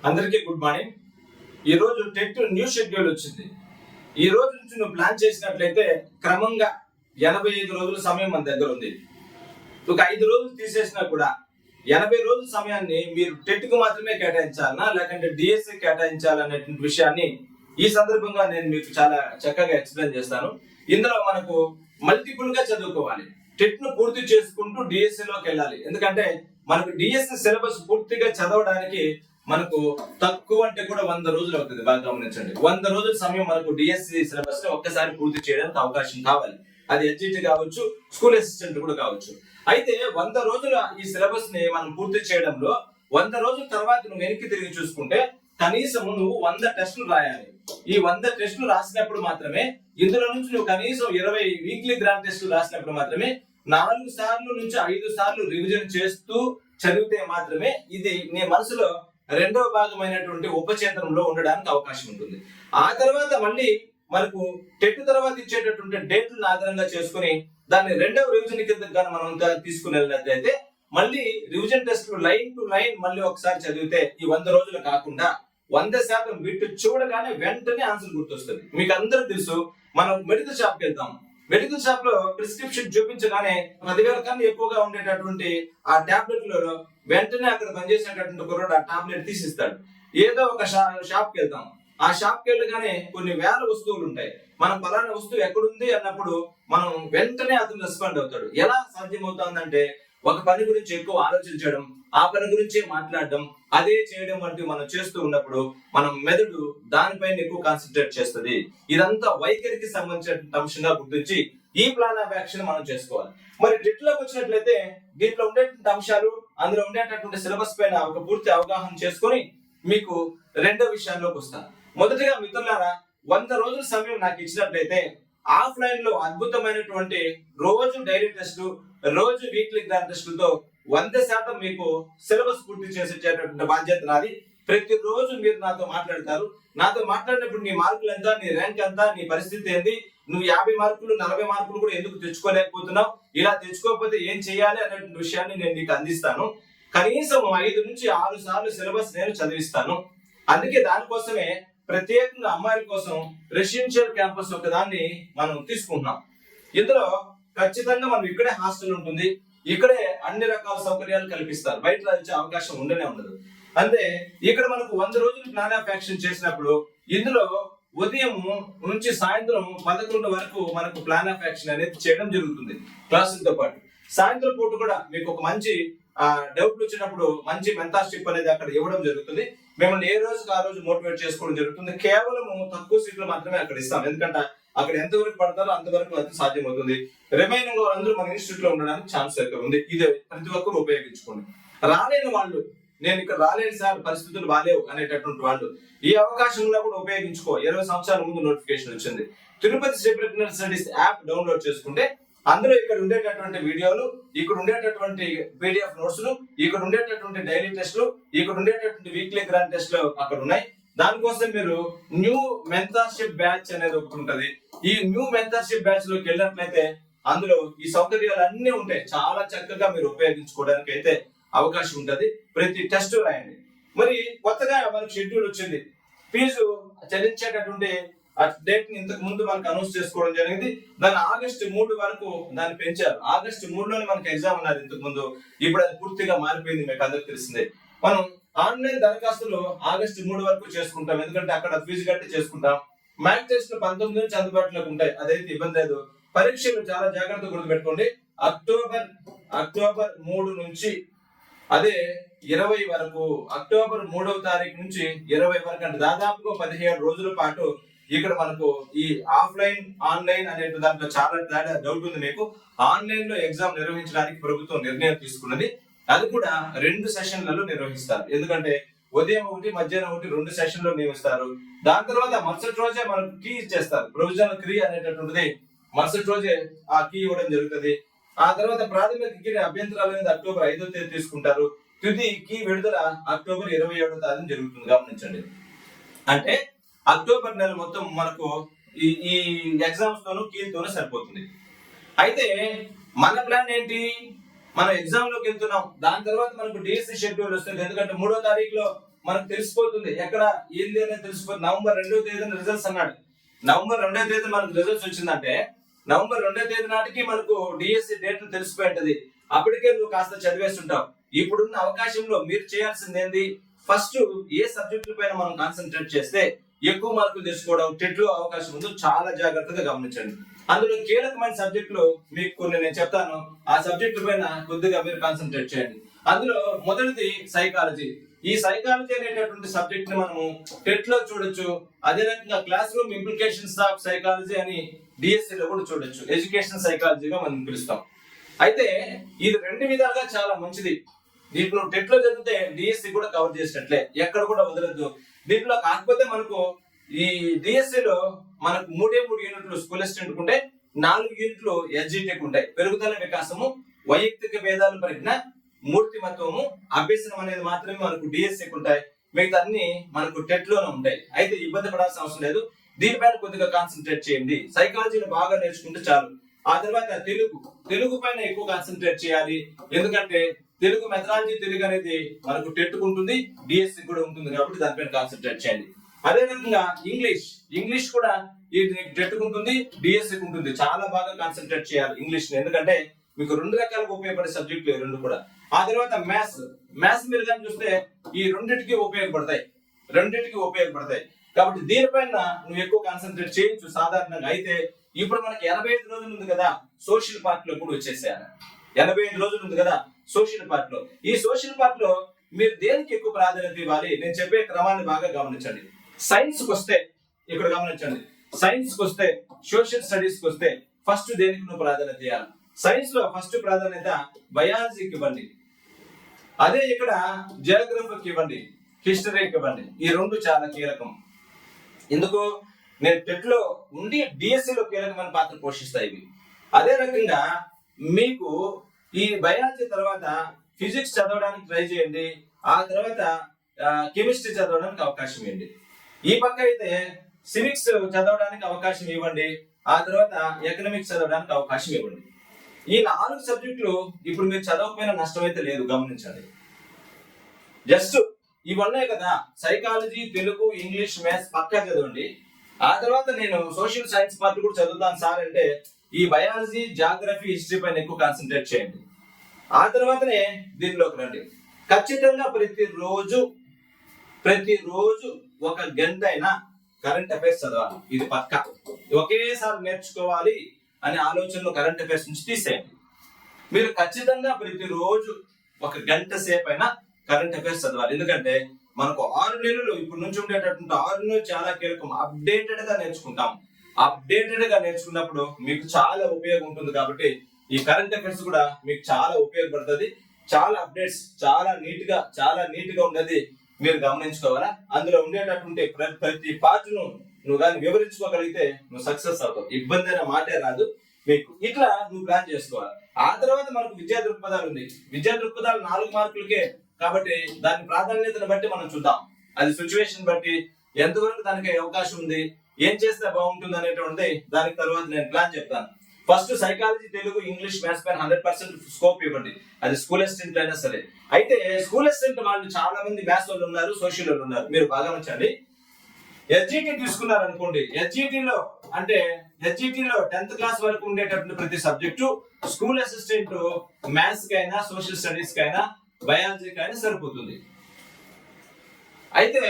అందరికీ good morning. ఈ రోజు టెట్ న్యూ షెడ్యూల్ వచ్చింది. ఈ రోజు నుంచి నువ్వు ప్లాన్ చేసినట్లయితే క్రమంగా 85 రోజుల సమయం మన దగ్గర ఉంది. ఒక 5 రోజులు తీసేసినా కూడా 80 రోజుల సమయాన్ని మీరు టెట్ కు మాత్రమే కేటాయించాలనా లేకంటే డిఎస్సి కేటాయించాలనేటువంటి విషయాన్ని ఈ సందర్భంగా నేను మీకు చాలా చక్కగా ఎక్స్ప్లెయిన్ చేస్తాను. ఇందులో మనకు మల్టిపుల్ గా చదువుకోవాలి. టెట్ ను పూర్తి చేసుకుంటూ డిఎస్సి లోకి వెళ్ళాలి. ఎందుకంటే మనకు డిఎస్సి సిలబస్ పూర్తిగా చదవడానికి మనకు తక్కువ అంటే కూడా 100 రోజులు అవుతుంది. బాగా గమనించండి, 100 రోజుల సమయం మనకు డిఎస్సి సిలబస్ ని ఒక్కసారి పూర్తి చేయడానికి అవకాశం కావాలి. అది హెచ్జిటి కావచ్చు, స్కూల్ అసిస్టెంట్ కూడా కావచ్చు. అయితే 100 రోజుల ఈ సిలబస్ ని మనం పూర్తి చేయడంలో 100 రోజుల తర్వాత నువ్వు వెనక్కి తిరిగి చూసుకుంటే కనీసం నువ్వు 100 టెస్టులు రాయాలి. ఈ 100 టెస్టులు రాసినప్పుడు మాత్రమే, ఇందులో నుంచి నువ్వు కనీసం 20 వీక్లీ గ్రాండ్ టెస్టులు రాసినప్పుడు మాత్రమే 4 సార్లు నుంచి 5 సార్లు రివిజన్ చేస్తూ చదివితే మాత్రమే ఇది నీ మనసులో రెండవ భాగమైనటువంటి ఉపచేతనంలో ఉండడానికి అవకాశం ఉంటుంది. ఆ తర్వాత మళ్ళీ మనకు టెట్ తర్వాత ఇచ్చేటటువంటి డేట్లను ఆధారంగా చేసుకుని దాన్ని రెండవ రివిజన్ కింద మనం తీసుకుని వెళ్ళినట్లయితే మళ్ళీ revision test line to line మళ్ళీ ఒకసారి చదివితే ఈ 100 రోజులు కాకుండా 100% బిట్ చూడగానే వెంటనే ఆన్సర్ గుర్తొస్తుంది. మీకు అందరూ తెలుసు, మనం మెడికల్ షాప్కి వెళ్తాం. మెడికల్ షాప్ లో ప్రిస్క్రిప్షన్ చూపించగానే 10,000 కన్నా ఎక్కువగా ఉండేటటువంటి ఆ టాబ్లెట్లలో వెంటనే అక్కడ పనిచేసేటటువంటి కుర్రాడు ఆ టాబ్లెట్ తీసిస్తాడు. ఏదో ఒక షాప్కి వెళ్తాం. ఆ షాప్కి వెళ్ళగానే కొన్ని వేల వస్తువులు ఉంటాయి. మనం పలానా వస్తువు ఎక్కడుంది అన్నప్పుడు మనం వెంటనే అతను రెస్పాండ్ అవుతాడు. ఎలా సాధ్యమవుతుందంటే ఒక పని గురించి ఎక్కువ ఆలోచించడం, ఆ పని గురించే మాట్లాడడం, అదే చేయడం వంటివి మనం చేస్తూ ఉన్నప్పుడు మనం మెదడు దానిపైన ఎక్కువ కాన్సన్ట్రేట్ చేస్తుంది. ఇదంతా వైఖరికి సంబంధించిన అంశంగా గుర్తించి ఈ ప్లాన్ ఆఫ్ యాక్షన్ మనం చేసుకోవాలి. మరి టెట్ లోకి వచ్చినట్లయితే దీంట్లో ఉండేటువంటి అంశాలు, అందులో ఉండేటటువంటి సిలబస్ పైన ఒక పూర్తి అవగాహన చేసుకొని మీకు రెండో విషయాల్లోకి వస్తాను. మొదటిగా మిత్రులారా, 100 రోజుల సమయం నాకు ఇచ్చినట్లయితే ఆఫ్లైన్ లో అద్భుతమైనటువంటి రోజు డైలీ టెస్ట్, రోజు వీక్లీ గ్రాండ్ టెస్టులతో 100% మీకు సిలబస్ పూర్తి చేసేటటువంటి బాధ్యత నాది. ప్రతి రోజు మీరు నాతో మాట్లాడతారు. నాతో మాట్లాడినప్పుడు నీ మార్కులు ఎంత, నీ ర్యాంక్ ఎంత, నీ పరిస్థితి ఏంది, నువ్వు 50 మార్కులు 40 మార్కులు కూడా ఎందుకు తెచ్చుకోలేకపోతున్నావు, ఇలా తెచ్చుకోకపోతే ఏం చేయాలి అనేటువంటి విషయాన్ని నేను నీకు అందిస్తాను. కనీసం 5 నుంచి 6 సార్లు సిలబస్ నేను చదివిస్తాను. అందుకే దానికోసమే ప్రత్యేకంగా అమ్మాయిల కోసం రెసిడెన్షియల్ క్యాంపస్ ఒక దాన్ని మనం తీసుకుంటున్నాం. ఇందులో ఖచ్చితంగా మనం ఇక్కడే హాస్టల్ ఉంటుంది, ఇక్కడే అన్ని రకాల సౌకర్యాలు కల్పిస్తారు. బయట వచ్చే అవకాశం ఉండనే ఉండదు. అంటే ఇక్కడ మనకు 100 రోజులు ప్లాన్ ఆఫ్ యాక్షన్ చేసినప్పుడు ఇందులో ఉదయం నుంచి సాయంత్రం 11 వరకు మనకు ప్లాన్ ఆఫ్ యాక్షన్ అనేది చేయడం జరుగుతుంది క్లాసులతో పాటు. సాయంత్రం పూట కూడా మీకు ఒక మంచి డౌట్లు వచ్చినప్పుడు మంచి మెంటార్షిప్ అనేది అక్కడ ఇవ్వడం జరుగుతుంది. మిమ్మల్ని ఏ రోజుకి ఆ రోజు మోటివేట్ చేసుకోవడం జరుగుతుంది. కేవలం తక్కువ సీట్లు మాత్రమే అక్కడ ఇస్తాం. ఎందుకంటే అక్కడ ఎంతవరకు పడతారో అంతవరకు అది సాధ్యమవుతుంది. రిమైనింగ్ వాళ్ళందరూ మన ఇన్స్టిట్యూట్ లో ఉండడానికి ఛాన్స్ ఎక్కువ ఉంది. ఇది ప్రతి ఒక్కరు ఉపయోగించుకోండి. రాలేని వాళ్ళు, నేను ఇక్కడ రాలేని సార్ పరిస్థితులు బాలేవు అనేటటువంటి వాళ్ళు ఈ అవకాశంలో కూడా ఉపయోగించుకో. 20 సంవత్సరాల ముందు నోటిఫికేషన్ వచ్చింది. తిరుపతి శ్రీ ప్రజ్ఞ స్టడీస్ యాప్ డౌన్లోడ్ చేసుకుంటే అందులో ఇక్కడ ఉండేటటువంటి వీడియోలు, ఇక్కడ ఉండేటటువంటి పీడిఎఫ్ నోట్స్లు, ఇక్కడ ఉండేటటువంటి డైలీ టెస్ట్లు, ఇక్కడ ఉండేటటువంటి వీక్లీ గ్రాండ్ టెస్ట్లు అక్కడ ఉన్నాయి. దానికోసం మీరు న్యూ మెంటర్షిప్ బ్యాచ్ అనేది ఒకటి ఉంటది. ఈ న్యూ మెంటర్షిప్ బ్యాచ్ లోకి వెళ్ళినట్లయితే అందులో ఈ సౌకర్యాలు అన్ని ఉంటాయి. చాలా చక్కగా మీరు ఉపయోగించుకోవడానికి అయితే అవకాశం ఉంటది. ప్రతి టెస్ట్ రాయండి. మరి కొత్తగా మనకు షెడ్యూల్ వచ్చింది. ఫీజు చెల్లించేటటువంటి ఆ డేట్ ని ఇంతకు ముందు మనకు అనౌన్స్ చేసుకోవడం జరిగింది. దాన్ని ఆగస్టు 3 వరకు దాన్ని పెంచారు. ఆగస్టు 3లోనే మనకి ఎగ్జామ్ ఉన్నారు ఇంతకు ముందు. ఇప్పుడు అది పూర్తిగా మారిపోయింది, మీకు అందరికి తెలిసిందే. మనం ఆన్లైన్ దరఖాస్తులు ఆగస్టు 3 వరకు చేసుకుంటాం. ఎందుకంటే అక్కడ ఫీజు కట్టి చేసుకుంటాం. మ్యాథ్ టెస్ట్ 19 నుంచి అందుబాటులోకి ఉంటాయి. అదైతే ఇబ్బంది లేదు. పరీక్షలు చాలా జాగ్రత్తగా గుర్తుపెట్టుకోండి. అక్టోబర్ 3 నుంచి అదే 20 వరకు, అక్టోబర్ 3వ తారీఖు నుంచి 20 వరకు, అంటే దాదాపుగా 17 రోజుల పాటు ఇక్కడ మనకు ఈ ఆఫ్లైన్ ఆన్లైన్ అనే దాంట్లో చాలా డౌట్ ఉంది మీకు. ఆన్లైన్ లో ఎగ్జామ్ నిర్వహించడానికి ప్రభుత్వం నిర్ణయం తీసుకున్నది. అది కూడా 2 సెషన్లలో నిర్వహిస్తారు. ఎందుకంటే ఉదయం ఒకటి, మధ్యాహ్నం ఒకటి, 2 సెషన్లు నియమిస్తారు. దాని తర్వాత మరుసటి రోజే మనకు కీ ఇచ్చేస్తారు. ప్రొవిజనల్ కీ అనేటటువంటిది మరుసటి రోజే ఆ కీ ఇవ్వడం జరుగుతుంది. ఆ తర్వాత ప్రాథమిక కీ అభ్యంతరాలు అనేది అక్టోబర్ 5వ తేదీ తీసుకుంటారు. తుది కీ విడుదల అక్టోబర్ 27వ తేదీ జరుగుతుంది. గమనించండి. అంటే అక్టోబర్ నెల మొత్తం మనకు ఈ ఎగ్జామ్స్ తోనూ కీలతోనూ సరిపోతుంది. అయితే మన ప్లాన్ ఏంటి? మనం ఎగ్జామ్ లోకి వెళ్తున్నాం. దాని తర్వాత మనకు డిఎస్సి షెడ్యూల్ వస్తుంది. ఎందుకంటే 3వ తారీఖులో మనకు తెలిసిపోతుంది ఎక్కడ ఏంది అనేది తెలిసిపోతుంది. నవంబర్ 2వ తేదీన రిజల్ట్స్ అన్నాడు. నవంబర్ 2వ తేదీ మనకు రిజల్ట్స్ వచ్చిందంటే నవంబర్ 2వ తేదీ నాటికి మనకు డిఎస్సి డేట్లు తెలిసిపోయి ఉంటది. అప్పటికే నువ్వు కాస్త చదివేస్తుంటావు. ఇప్పుడున్న అవకాశంలో మీరు చేయాల్సింది ఏంది, ఫస్ట్ ఏ సబ్జెక్టుల పైన మనం కాన్సన్ట్రేట్ చేస్తే ఎక్కువ మార్కులు తెచ్చుకోవడం టెట్ లో అవకాశం ఉందో చాలా జాగ్రత్తగా గమనించండి. అందులో కీలకమైన సబ్జెక్టులు మీకు కొన్ని నేను చెప్తాను, ఆ సబ్జెక్టుల పైన కొద్దిగా మీరు కాన్సన్ట్రేట్ చేయండి. అందులో మొదటిది సైకాలజీ. ఈ సైకాలజీ అనేటటువంటి సబ్జెక్ట్ ని మనము టెట్ లో చూడొచ్చు. అదే రకంగా class room implications of psychology అని డిఎస్సి లో కూడా చూడొచ్చు. ఎడ్యుకేషన్ సైకాలజీగా మనం పిలుస్తాం. అయితే ఇది రెండు విధాలుగా చాలా మంచిది. దీంట్లో టెట్ లో చదివితే డిఎస్సి కూడా కవర్ చేసినట్లే, ఎక్కడ కూడా వదలద్దు. దీంట్లో కాకపోతే మనకు ఈ డిఎస్సి లో మనకు 3 యూనిట్లు స్కూల్ అసిస్టెంట్ ఉంటే 4 యూనిట్లు ఎస్జిటికి ఉంటాయి. పెరుగుదల వికాసము, వైయక్తిక భేదాలు పరిజ్ఞ, మూర్తిమత్వము, అభ్యసనం అనేది మాత్రమే మనకు డిఎస్సికి ఉంటాయి. మిగతా అన్ని మనకు టెట్ లోనే ఉంటాయి. అయితే ఇబ్బంది పడాల్సిన అవసరం లేదు. దీనిపైన కొద్దిగా కాన్సన్ట్రేట్ చేయండి. సైకాలజీని బాగా నేర్చుకుంటే చాలు. ఆ తర్వాత తెలుగు పైన ఎక్కువ కాన్సన్ట్రేట్ చేయాలి. ఎందుకంటే తెలుగు మెథడాలజీ తెలుగు అనేది మనకు టెట్ ఉంటుంది, డిఎస్సి కూడా ఉంటుంది కాబట్టి దానిపైన కాన్సన్ట్రేట్ చేయండి. అదే రకంగా ఇంగ్లీష్ కూడా ఇది టెట్ ఉంటుంది, డిఎస్సి ఉంటుంది. చాలా బాగా కాన్సన్ట్రేట్ చేయాలి ఇంగ్లీష్, ఎందుకంటే మీకు 2 రకాలుగా ఉపయోగపడే సబ్జెక్టులు ఈ రెండు కూడా. ఆ తర్వాత మ్యాథ్స్ మీరు కానీ చూస్తే ఈ రెండింటికి ఉపయోగపడతాయి. కాబట్టి దీనిపైన నువ్వు ఎక్కువ కాన్సన్ట్రేట్ చేయొచ్చు సాధారణంగా. అయితే ఇప్పుడు మనకి 85 రోజులు ఉంది కదా సోషల్ పార్ట్ లో కూడా వచ్చేసాను. 85 రోజులు ఉంది కదా సోషల్ పార్ట్ లో. ఈ సోషల్ పార్ట్ లో మీరు దేనికి ఎక్కువ ప్రాధాన్యత ఇవ్వాలి, నేను చెప్పే క్రమాన్ని బాగా గమనించండి. సైన్స్ కి వస్తే ఇక్కడ గమనించండి, సైన్స్ కి వస్తే సోషల్ స్టడీస్ కి వస్తే ఫస్ట్ దేనికి నువ్వు ప్రాధాన్యత ఇవ్వాలి. సైన్స్ లో ఫస్ట్ ప్రాధాన్యత బయాలజీకి ఇవ్వండి. అదే ఇక్కడ జియోగ్రఫీకి ఇవ్వండి, హిస్టరీకి ఇవ్వండి. ఈ రెండు చాలా కీలకం. ఎందుకు, నేను టెట్ లో ఉండి డిఎస్సి లో కీలకమైన పాత్ర పోషిస్తాయి. అదే రకంగా మీకు ఈ బయాలజీ తర్వాత ఫిజిక్స్ చదవడానికి ట్రై చేయండి. ఆ తర్వాత కెమిస్ట్రీ చదవడానికి అవకాశం ఇవ్వండి. ఈ పక్క అయితే సివిక్స్ చదవడానికి అవకాశం ఇవ్వండి. ఆ తర్వాత ఎకనామిక్స్ చదవడానికి అవకాశం ఇవ్వండి. ఈ 4 సబ్జెక్టులు ఇప్పుడు మీరు చదవకపోయినా నష్టం అయితే లేదు, గమనించండి. జస్ట్ ఇవన్నీ కదా, సైకాలజీ, తెలుగు, ఇంగ్లీష్, మ్యాథ్స్ పక్కా చదవండి. ఆ తర్వాత నేను సోషల్ సైన్స్ పార్ట్ కూడా చదువుతాను సార్ అంటే ఈ బయాలజీ, జాగ్రఫీ, హిస్టరీ పైన ఎక్కువ కాన్సన్ట్రేట్ చేయండి. ఆ తర్వాతనే దీనిలోకి రండి. ఖచ్చితంగా ప్రతిరోజు 1 గంట అయినా కరెంట్ అఫైర్స్ చదవాలి. ఇది పక్కా. ఒకేసారి నేర్చుకోవాలి అనే ఆలోచనలో కరెంట్ అఫైర్స్ నుంచి తీసేయండి. మీరు ఖచ్చితంగా ప్రతిరోజు 1 గంట సేపు అయినా కరెంట్ అఫైర్స్ చదవాలి. ఎందుకంటే మనకు 6 నెలలు ఇప్పుడు నుంచి ఉండేటటువంటి 6 నెలలు చాలా కీలకం. అప్డేటెడ్ గా నేర్చుకుంటాం. అప్డేటెడ్ గా నేర్చుకున్నప్పుడు మీకు చాలా ఉపయోగం ఉంటుంది. కాబట్టి ఈ కరెంట్ అఫైర్స్ కూడా మీకు చాలా ఉపయోగపడుతుంది. చాలా అప్డేట్స్ చాలా నీట్ గా ఉన్నది మీరు గమనించుకోవాలా. అందులో ఉండేటటువంటి ప్రతి పార్ట్ ను నువ్వు కానీ వివరించుకోగలిగితే నువ్వు సక్సెస్ అవుతావు. ఇబ్బంది అయిన మాటే రాదు మీకు. ఇట్లా నువ్వు ప్లాన్ చేసుకోవాలి. ఆ తర్వాత మనకు విద్యా దృక్పథాలు ఉంది. విద్యా దృక్పథాలు 4 మార్కులకే కాబట్టి దాని ప్రాధాన్యతను బట్టి మనం చూద్దాం. అది సిచ్యువేషన్ బట్టి ఎంతవరకు దానికి అవకాశం ఉంది, ఏం చేస్తే బాగుంటుంది అనేటువంటిది దానికి తర్వాత నేను ప్లాన్ చెప్తాను. First psychology, Telugu, English, maths పైన 100% స్కోప్ ఇవ్వండి. అది స్కూల్ అసిస్టెంట్ అయినా సరే. అయితే స్కూల్ అసిస్టెంట్ వాళ్ళు చాలా మంది మ్యాథ్స్ వాళ్ళు ఉన్నారు, సోషల్ వాళ్ళు ఉన్నారు. మీరు బాగా నచ్చండి. ఎస్జిటి తీసుకున్నారు అనుకోండి. ఎస్జిటిలో 10th క్లాస్ వరకు ఉండేటటువంటి ప్రతి సబ్జెక్టు స్కూల్ అసిస్టెంట్ మ్యాథ్స్ కైనా, సోషల్ స్టడీస్ కైనా, బయాలజీకి అయినా సరిపోతుంది. అయితే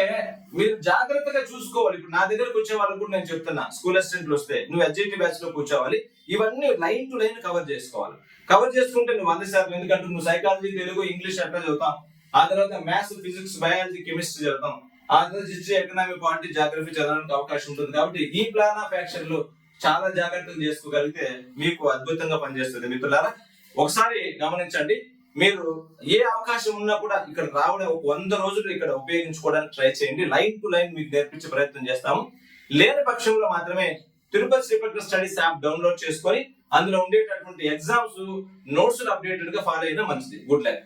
మీరు జాగ్రత్తగా చూసుకోవాలి. ఇప్పుడు నా దగ్గరకు వచ్చే వాళ్ళకు కూడా నేను చెప్తున్నా, స్కూల్ అసిస్టెంట్లు వస్తే నువ్వు ఎస్జిటి బ్యాచ్ లో కూర్చోవాలి. ఇవన్నీ లైన్ టు లైన్ కవర్ చేసుకోవాలి. కవర్ చేసుకుంటే నువ్వు 100%. ఎందుకంటే నువ్వు సైకాలజీ, తెలుగు, ఇంగ్లీష్ అట్లా చదువుతాం. ఆ తర్వాత మ్యాథ్స్, ఫిజిక్స్, బయాలజీ, కెమిస్ట్రీ చదువుతాం. ఆ తర్వాత హిస్టరీ, ఎకనామీ, పాలిటీ, జాగ్రఫీ చదవడానికి అవకాశం ఉంటుంది. కాబట్టి ఈ ప్లాన్ ఆఫ్ యాక్షన్ లో చాలా జాగ్రత్తలు చేసుకోగలిగితే మీకు అద్భుతంగా పనిచేస్తుంది. మిత్రులారా, ఒకసారి గమనించండి. మీరు ఏ అవకాశం ఉన్నా కూడా ఇక్కడ రావడం 100 రోజులు ఇక్కడ ఉపయోగించుకోవడానికి ట్రై చేయండి. లైన్ టు లైన్ మీకు నేర్పించే ప్రయత్నం చేస్తాము. లేని పక్షంలో మాత్రమే Tirupati Sripatnam studies app download చేసుకొని అందులో ఉండేటటువంటి ఎగ్జామ్స్ నోట్స్ అప్డేటెడ్ గా ఫాలో అయినా మంచిది. Good luck.